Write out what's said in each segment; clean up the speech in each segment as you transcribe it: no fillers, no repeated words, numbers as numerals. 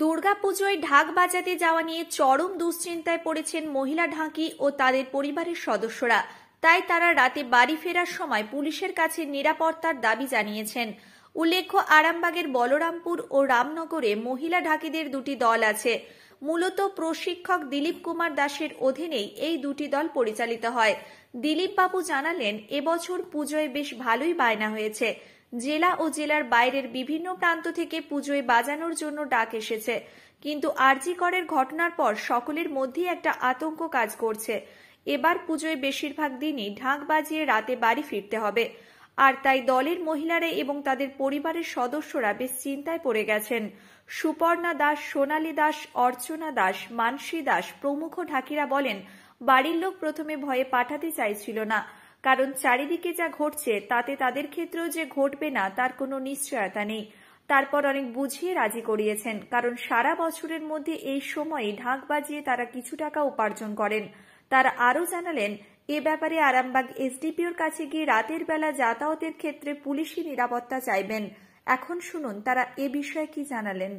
দুর্গাপুজোয় ঢাক বাজাতে যাওয়া নিয়ে চরম দুশ্চিন্তায় পড়েছেন মহিলা ঢাকি ও তাদের পরিবারের সদস্যরা। তাই তারা রাতে বাড়ি ফেরার সময় পুলিশের কাছে নিরাপত্তার দাবি জানিয়েছেন। উল্লেখ্য, আরামবাগের বলরামপুর ও রামনগরে মহিলা ঢাকিদের দুটি দল আছে। মূলত প্রশিক্ষক দিলীপ কুমার দাসের অধীনেই এই দুটি দল পরিচালিত হয়। দিলীপ বাবু জানালেন, এবছর পুজোয় বেশ ভালোই বায়না হয়েছে। জেলা ও জেলার বাইরের বিভিন্ন প্রান্ত থেকে পুজোয় বাজানোর জন্য ডাক এসেছে, কিন্তু আরজি করের ঘটনার পর সকলের মধ্যেই একটা আতঙ্ক কাজ করছে। এবার পুজোয় বেশিরভাগ দিনই ঢাক বাজিয়ে রাতে বাড়ি ফিরতে হবে, আর তাই দলের মহিলারা এবং তাদের পরিবারের সদস্যরা বেশ চিন্তায় পড়ে গেছেন। সুপর্ণা দাস, সোনালী দাস, অর্চনা দাস, মানসী দাস প্রমুখ ঢাকিরা বলেন, বাড়ির লোক প্রথমে ভয়ে পাঠাতে চাইছিল না, কারণ চারিদিকে যা ঘটছে তাতে তাদের ক্ষেত্রেও যে ঘটবে না তার কোনো নিশ্চয়তা নেই। তারপর অনেক বুঝিয়ে রাজি করিয়েছেন, কারণ সারা বছরের মধ্যে এই সময়ে ঢাক বাজিয়ে তারা কিছু টাকা উপার্জন করেন। তারা আরও জানালেন, এ ব্যাপারে আরামবাগ এসডিপিওর কাছে গিয়ে রাতের বেলা যাতায়াতের ক্ষেত্রে পুলিশি নিরাপত্তা চাইবেন। এখন শুনুন তারা এ বিষয়ে কি জানালেন।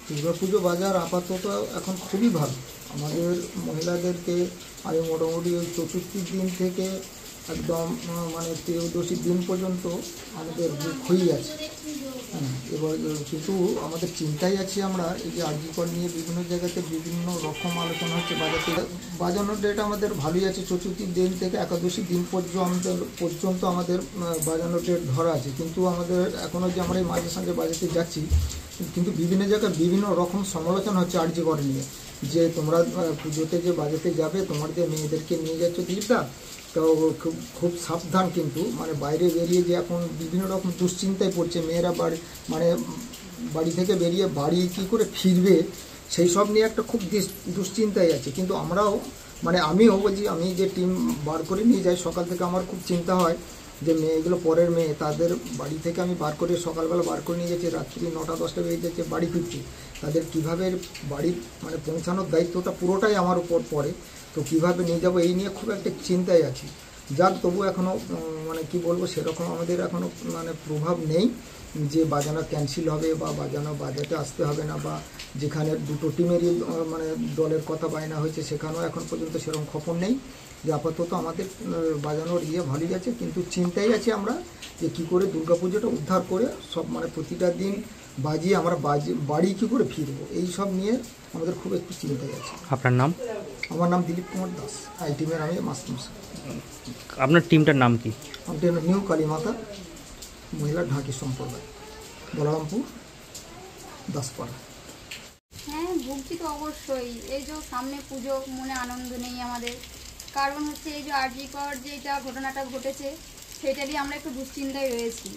দুর্গাপুজো বাজার আপাতত এখন খুবই ভালো। আমাদের মহিলাদেরকে আমি মোটামুটি ওই চতুর্থীর দিন থেকে একদম মানে ত্রয়োদশীর দিন পর্যন্ত আমাদের বুক হয়েই আছে। এবার কিন্তু আমাদের চিন্তায় আছি আমরা, এই যে আরজি কর নিয়ে বিভিন্ন জায়গাতে বিভিন্ন রকম আলোচনা হচ্ছে। বাজানোর ডেট আমাদের ভালোই আছে, চতুর্থীর দিন থেকে একাদশীর দিন পর্যন্ত আমাদের বাজানোর ডেট ধরা আছে। কিন্তু আমাদের এখনও যে আমরা এই মাঝে সাঝে বাজাতে যাচ্ছি, কিন্তু বিভিন্ন জায়গায় বিভিন্ন রকম সমালোচনা হচ্ছে আরজি কর নিয়ে, যে তোমরা পুজোতে যে বাজাতে যাবে তোমাদের মেয়েদেরকে নিয়ে যাচ্ছ দিলীপদা, তো খুব সাবধান। কিন্তু মানে বাইরে বেরিয়ে যে এখন বিভিন্ন রকম দুশ্চিন্তায় পড়ছে মেয়েরা, বাড়ি থেকে বেরিয়ে বাড়ি কী করে ফিরবে সেই সব নিয়ে একটা খুব দুশ্চিন্তায় আছে। কিন্তু আমরাও মানে আমিও বলছি, আমি যে টিম বার করে নিয়ে যাই সকাল থেকে, আমার খুব চিন্তা হয় যে মেয়েগুলো পরের মেয়ে, তাদের বাড়ি থেকে আমি বার করে সকালবেলা বার করে নিয়ে যাচ্ছি, রাত্রি 9টা-10টা বেজে যাচ্ছে বাড়ি ফিরছি। তাদের কীভাবে বাড়ি মানে পৌঁছানোর দায়িত্বটা পুরোটাই আমার উপর পড়ে, তো কীভাবে নিয়ে যাবো এই নিয়ে খুব একটা চিন্তায় আছি। যাক, তবু এখনও মানে কি বলবো, সেরকম আমাদের এখনও মানে প্রভাব নেই যে বাজানো ক্যান্সেল হবে বা বাজাতে আসতে হবে না, বা যেখানে দুটো টিমেরই মানে দলের কথা বায়না হয়েছে সেখানেও এখন পর্যন্ত সেরকম খবর নেই। যে আপাতত আমাদের বাজানোর ভালোই আছে, কিন্তু চিন্তাই আছে আমরা যে কী করে দুর্গাপুজোটা উদ্ধার করে সব মানে প্রতিটা দিন বাজিয়ে আমরা বাড়ি কী করে ফিরবো, এই সব নিয়ে আমাদের খুব একটু চিন্তাই আছে। আপনার নাম? আমার নাম দিলীপ কুমার দাস, এই টিমের আমি মাস্টারমশাই। আপনার টিমটার নাম কি? আমাদের নিউ কালীমাতা মহিলা ঢাকি সম্প্রদায়, বলরামপুর, দাসপাড়া। হ্যাঁ, ভুগছি তো অবশ্যই। এই যে সামনে পুজো, মনে আনন্দ নেই আমাদের। কারণ হচ্ছে এই যে আরজি কর যেটা ঘটনাটা ঘটেছে সেটা নিয়ে আমরা একটু দুশ্চিন্তায় রয়েছি।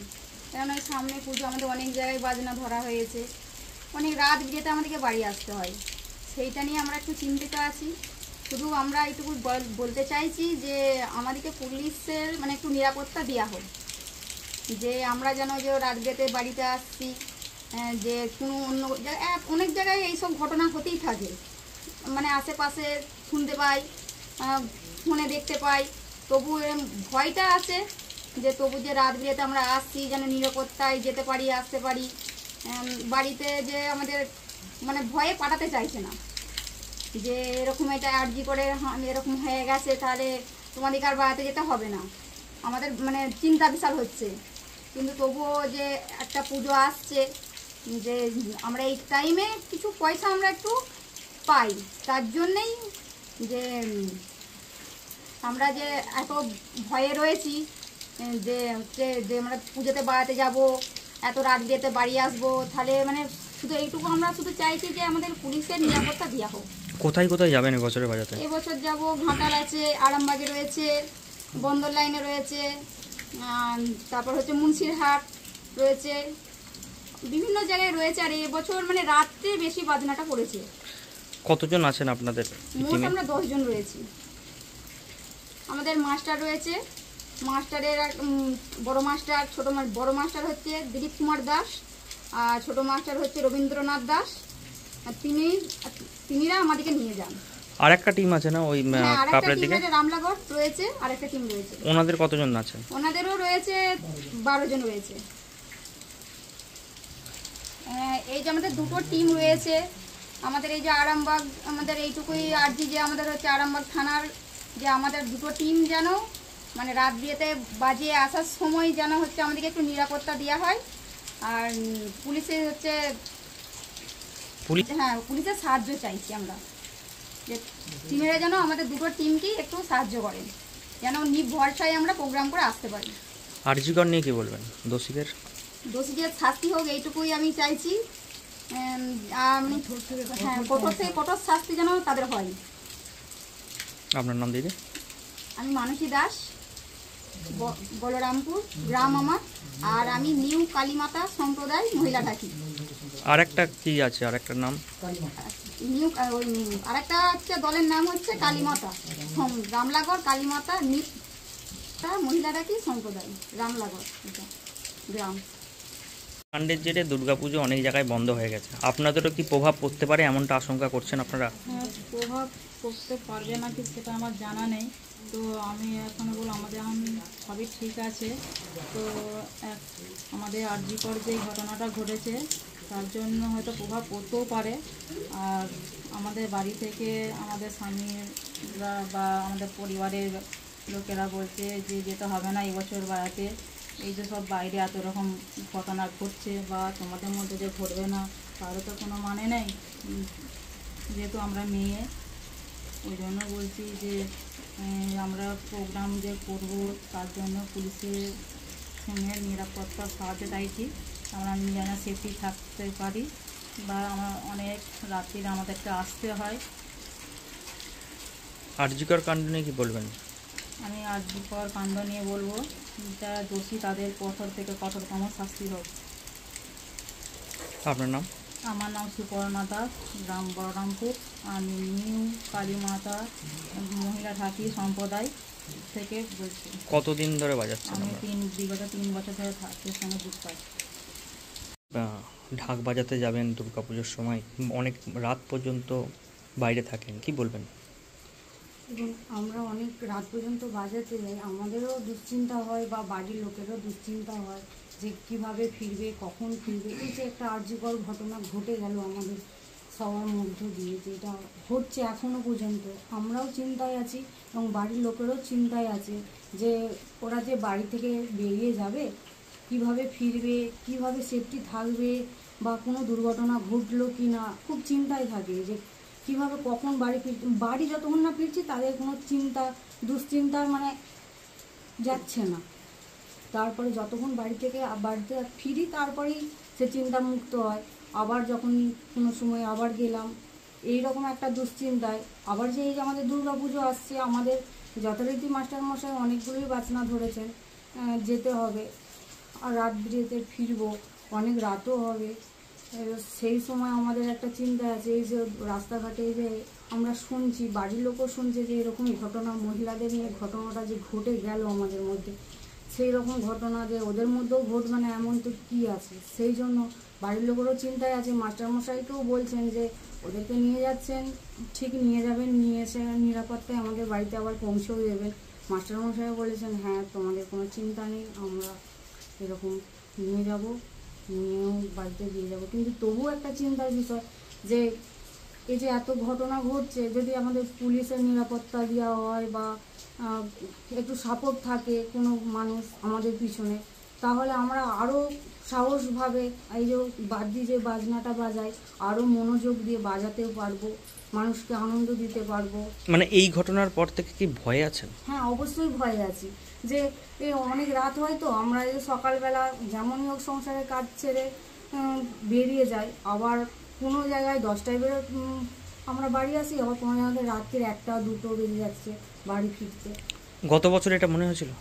কারণ ওই সামনে পুজো, আমাদের অনেক জায়গায় বাজনা ধরা হয়েছে, অনেক রাত বিরেতে আমাদেরকে বাড়ি আসতে হয়। সেইটা নিয়ে আমরা একটু চিন্তিত আছি। শুধু আমরা এইটুকু বলতে চাইছি যে আমাদেরকে পুলিশের মানে একটু নিরাপত্তা দেওয়া হোক, যে আমরা যেন যে রাত বেতে বাড়িতে আসছি, যে কোনো অন্য অনেক জায়গায় এইসব ঘটনা হতেই থাকে, মানে আশেপাশে শুনতে পাই, ফোনে দেখতে পাই, তবু ভয়টা আছে যে তবু যে রাত বিরেতে আমরা আসছি যেন নিরাপত্তায় যেতে পারি, আসতে পারি। বাড়িতে যে আমাদের মানে ভয়ে পাঠাতে চাইছে না, যে এরকম এটা আর্জি করে এরকম হয়ে গেছে, তাহলে তোমাদেরকে আর বাড়াতে যেতে হবে না, আমাদের মানে চিন্তা বিশাল হচ্ছে। কিন্তু তবুও যে একটা পুজো আসছে, যে আমরা এই টাইমে কিছু পয়সা আমরা একটু পাই, তার জন্যেই যে আমরা যে এত ভয়ে রয়েছি, যে হচ্ছে যে আমরা পুজোতে বাড়াতে যাব, এত রাত বিরেতে বাড়ি আসবো, তাহলে মানে শুধু এইটুকু আমরা শুধু চাইছি যে আমাদের পুলিশের নিরাপত্তা দেওয়া হোক। কোথায় কোথায় যাবেন এবছরের বাজাতে? এবছর যাব ঘাটাল আছে, আরামবাগে রয়েছে, বন্দর লাইনে রয়েছে, তারপর হচ্ছে মুন্সিরহাট রয়েছে, বিভিন্ন জায়গায় রয়েছে। আর এবছর মানে রাত্রে বেশি বাজনাটা পড়েছে। কতজন আছেন আপনাদের মোট টিমে? আমরা 10 জন রয়েছি। আমাদের মাস্টার রয়েছে, মাস্টারের বড় মাস্টার, বড় মাস্টার হচ্ছে দিলীপ কুমার দাস, আর ছোট মাস্টার হচ্ছে রবীন্দ্রনাথ দাস। তিনিরা আমাদেরকে নিয়ে যান। আর একটা টিম আছে না ওই কাপড়ের দিকে? রামলাগড় রয়েছে, আর একটা টিম রয়েছে। ওনাদের কতজন আছেন? ওনাদেরও রয়েছে 12 জন রয়েছে। এই যে আমাদের দুটো টিম রয়েছে, আমাদের এই যে আরামবাগ, আমাদের এইটুকুই আর্জি যে আমাদের হচ্ছে আরামবাগ থানার যে আমাদের দুটো টিম যেন মানে রাত বিয়েতে বাজিয়ে আসার সময় যেন হচ্ছে আমাদেরকে একটু নিরাপত্তা দেওয়া হয়। আর পুলিশের হচ্ছে হ্যাঁ পুলিশের সাহায্য চাইছি আমরা, যে টিমেরা যেন আমাদের দুটো টিমকেই একটু সাহায্য করেন, যেন ভরসায় আমরা প্রোগ্রাম করে আসতে পারি। আরজিকর নিয়ে কি বলবেন? দোষীদের শাস্তি হোক এইটুকুই আমি চাইছি। হ্যাঁ, কঠোর থেকে কঠোর শাস্তি যেন তাদের হয়। আপনার নাম দিদি? আমি মানসী দাস, বলরামপুর গ্রাম আমার, আর আমি নিউ কালীমাতা সম্প্রদায় মহিলা ঢাকি। আর একটা কি আছে? আর একটা নাম নিউ আরেকটা হচ্ছে দলের নাম হচ্ছে কালীমাতা রামলাগড় কালীমাতা মহিলা ঢাকি সম্প্রদায় রামলাগড় গ্রাম। কাণ্ডের জেরে দুর্গাপুজো অনেক জায়গায় বন্ধ হয়ে গেছে, আপনাদেরও কি প্রভাব পড়তে পারে এমনটা আশঙ্কা করছেন আপনারা? প্রভাব পড়তে পারবে না কি সেটা আমার জানা নেই। তো আমি এখন বলবো আমাদের এখন সবই ঠিক আছে। তো আমাদের আরজিকর যে ঘটনাটা ঘটেছে তার জন্য হয়তো প্রভাব পড়তেও পারে। আর আমাদের বাড়ি থেকে আমাদের স্বামীরা বা আমাদের পরিবারের লোকেরা বলছে যে যেতে হবে না এবছর বেড়াতে, এই যে সব বাইরে এত রকম ঘটনা ঘটছে বা তোমাদের মধ্যে যে ঘটবে না তারও তো কোনো মানে নেই। যেহেতু আমরা মেয়ে, ওই জন্য বলছি যে আমরা প্রোগ্রাম যে করব তার জন্য পুলিশের সঙ্গে নিরাপত্তার সাহায্য চাইছি। আমরা যেন সেফটি থাকতে পারি বা আমরা অনেক রাত্রিরে আমাদেরকে আসতে হয়। আরজিকর কাণ্ড নিয়ে কি বলবেন? আমি আরজিকর কাণ্ড নিয়ে বলবো যারা দোষী তাদের কঠোর থেকে কঠোরতম শাস্তি হোক। আপনার নাম? আমার নাম সুপর্ণা দাস, গ্রাম বলরামপুর। আমি নিউ কালীমাতা মহিলা ঢাকি সম্প্রদায় থেকে বলছি। কতদিন ধরে বাজাচ্ছেন? আমি বিগত 3 বছর ধরে ঢাকের সঙ্গে যুক্ত আছি। ঢাক বাজাতে যাবেন দুর্গাপুজোর সময়, অনেক রাত পর্যন্ত বাইরে থাকেন, কি বলবেন? এবং আমরা অনেক রাত পর্যন্ত বাজাতে যাই, আমাদেরও দুশ্চিন্তা হয় বা বাড়ির লোকেরও দুশ্চিন্তা হয় যে কিভাবে ফিরবে, কখন ফিরবে। এই যে একটা আর্যকর ঘটনা ঘটে গেল আমাদের সবার মধ্য দিয়ে, যেটা ঘটছে এখনও পর্যন্ত, আমরাও চিন্তায় আছি এবং বাড়ির লোকেরও চিন্তায় আছে যে ওরা যে বাড়ি থেকে বেরিয়ে যাবে, কিভাবে ফিরবে, কিভাবে সেফটি থাকবে বা কোনো দুর্ঘটনা ঘটলো কি না, খুব চিন্তায় থাকে যে কীভাবে কখন বাড়ি যতক্ষণ না ফিরছি তাদের কোনো দুশ্চিন্তার মানে যাচ্ছে না। তারপরে যতক্ষণ বাড়ি থেকে বাড়িতে ফিরি তারপরেই সে চিন্তামুক্ত হয়। আবার যখন কোনো সময় আবার গেলাম এইরকম একটা দুশ্চিন্তায়, আবার যে এই যে আমাদের দুর্গাপুজো আসছে, আমাদের যথারীতি মাস্টারমশাই অনেকগুলোই বাজনা ধরেছেন, যেতে হবে, আর রাত বিরেতে ফিরবো, অনেক রাতও হবে, সেই সময় আমাদের একটা চিন্তা আছে, এই যে রাস্তাঘাটে যে আমরা শুনছি, বাড়ির লোকও শুনছে যে এরকম ঘটনা, মহিলাদের নিয়ে ঘটনাটা যে ঘটে গেল আমাদের মধ্যে, সেই রকম ঘটনা যে ওদের মধ্যেও ঘটবে না এমন তো কী আছে। সেই জন্য বাড়ির লোকেরও চিন্তায় আছে। মাস্টারমশাইকেও বলছেন যে ওদেরকে নিয়ে যাচ্ছেন, ঠিক নিয়ে যাবেন, নিয়ে এসে নিরাপত্তায় আমাদের বাড়িতে আবার পৌঁছেও দেবেন। মাস্টারমশাইও বলেছেন হ্যাঁ তোমাদের কোনো চিন্তা নেই, আমরা এরকম নিয়ে যাব, নিয়েও বাড়িতে দিয়ে যাব। কিন্তু তবুও একটা চিন্তার বিষয় যে এই যে এত ঘটনা ঘটছে, যদি আমাদের পুলিশের নিরাপত্তা দেওয়া হয় বা একটু সাপোর্ট থাকে কোনো মানুষ আমাদের পিছনে, তাহলে আমরা আরও সাহসভাবে এই যে বাদ্যি যে বাজনাটা বাজাই আরও মনোযোগ দিয়ে বাজাতেও পারবো, মানুষকে আনন্দ দিতে পারবো। মানে এই ঘটনার পর থেকে কি ভয়ে আছেন? হ্যাঁ, অবশ্যই ভয়ে আছি যে অনেক রাত হয় তো, আমরা এই সকালবেলা যেমনই হোক সংসারের কাজ ছেড়ে বেরিয়ে যাই, আবার কোনো জায়গায় 10টায় আমরা বাড়ি আসি, আবার কোনো জায়গায় রাত্রির 1টা 2টো বেজে যাচ্ছে বাড়ি ফিরতে। গত বছর এটা মনে হয়েছিল?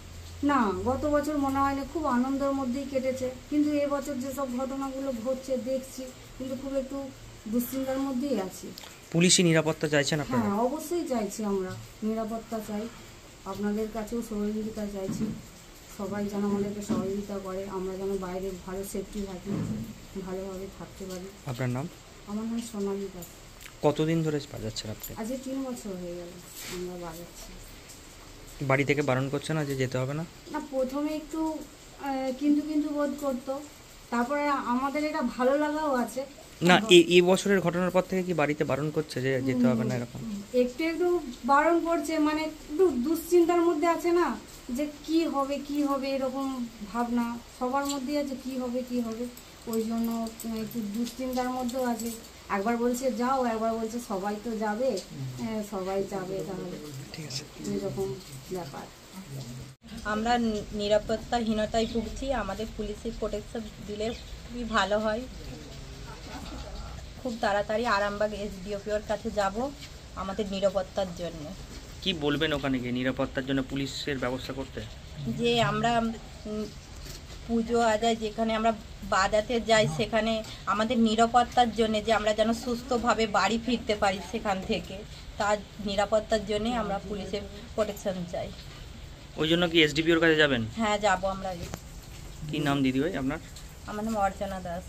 না, গত বছর মনে হয়নি, খুব আনন্দের মধ্যেই কেটেছে। কিন্তু এবছর যেসব ঘটনাগুলো ঘটছে দেখছি, কিন্তু খুব একটু দুশ্চিন্তার মধ্যেই আছি। পুলিশি নিরাপত্তা চাইছেন আপনারা? হ্যাঁ, অবশ্যই চাইছি, আমরা নিরাপত্তা চাই, আপনাদের কাছেও সহযোগিতা চাইছি। সবাই যেন আমাদেরকে সহযোগিতা করে, আমরা যেন বাইরে ভালো সেফটি থাকি, ভালোভাবে থাকতে পারি। আপনার নাম? আমার নাম সোনালী দাস। কতদিন ধরে বাজাচ্ছেন আপনি? আজকে 3 বছর হয়ে গেল আমরা বাজাচ্ছি। বাড়ি থেকে বারণ করছে না যে যেতে হবে না? না, প্রথমে একটু কিন্তু বোধ করতো, তারপরে আমাদের এটা ভালো লাগাও আছে। না, এই বছরের ঘটনার পর থেকে কি বাড়িতে বারণ করছে যে যেতে হবে না এরকম? একটু বারণ করছে, মানে একটু দুশ্চিন্তার মধ্যে আছে না, যে কি হবে এরকম ভাবনা সবার মধ্যে আছে, কি হবে, ওই জন্য একটু দুশ্চিন্তার মধ্যেও আছে। একবার বলছে যাও, একবার বলছে সবাই তো যাবে, সবাই যাবে, তাহলে ঠিক আছে, এরকম ব্যাপার। আমরা নিরাপত্তাহীনতায় ভুগছি, আমাদের পুলিশের প্রোটেকশন দিলে খুবই ভালো হয়। খুব তাড়াতাড়ি আরামবাগ এসডিওপিওর কাছে যাব আমাদের নিরাপত্তার জন্য। কি বলবেন ওখানে গিয়ে নিরাপত্তার জন্য পুলিশের ব্যবস্থা করতে? যে আমরা পুজো আজায় যেখানে আমরা বাজাতে যাই, সেখানে আমাদের নিরাপত্তার জন্য, যে আমরা যেন সুস্থভাবে বাড়ি ফিরতে পারি সেখান থেকে, তার নিরাপত্তার জন্যে আমরা পুলিশের প্রোটেকশন চাই। ওই জন্য কি এসডিপিওর কাছে যাবেন? হ্যাঁ, যাব আমরা। কি নাম দিদিভাই আপনার? আমার নাম অর্চনা দাস।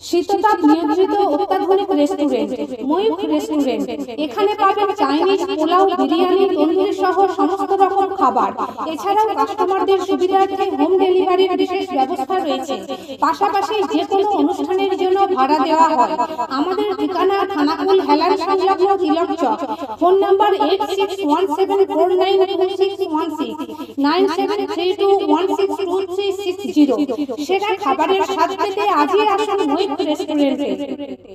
শীততাপ নিয়ন্ত্রিত অত্যাধুনিক রেস্টুরেন্ট ময়ূখ রেস্টুরেন্ট। এখানে পাবেন চাইনিজ, পোলাও, বিরিয়ানি, তন্দুরি সহ সমস্ত রকম খাবার। এছাড়াও কাস্টমারদের সুবিধার্থে হোম ডেলিভারির বিশেষ ব্যবস্থা রয়েছে। পাশাপাশি যে কোনো অনুষ্ঠানের জন্য ভাড়া দেওয়া হয়। আমাদের ঠিকানা খানাকুল হেলান সংলগ্ন তিলক চক। Phone number 8617492616 9732162360। সেরা খাবারের স্বাদ পেতে আজই আসুন ময়ূখ রেস্টুরেন্টে।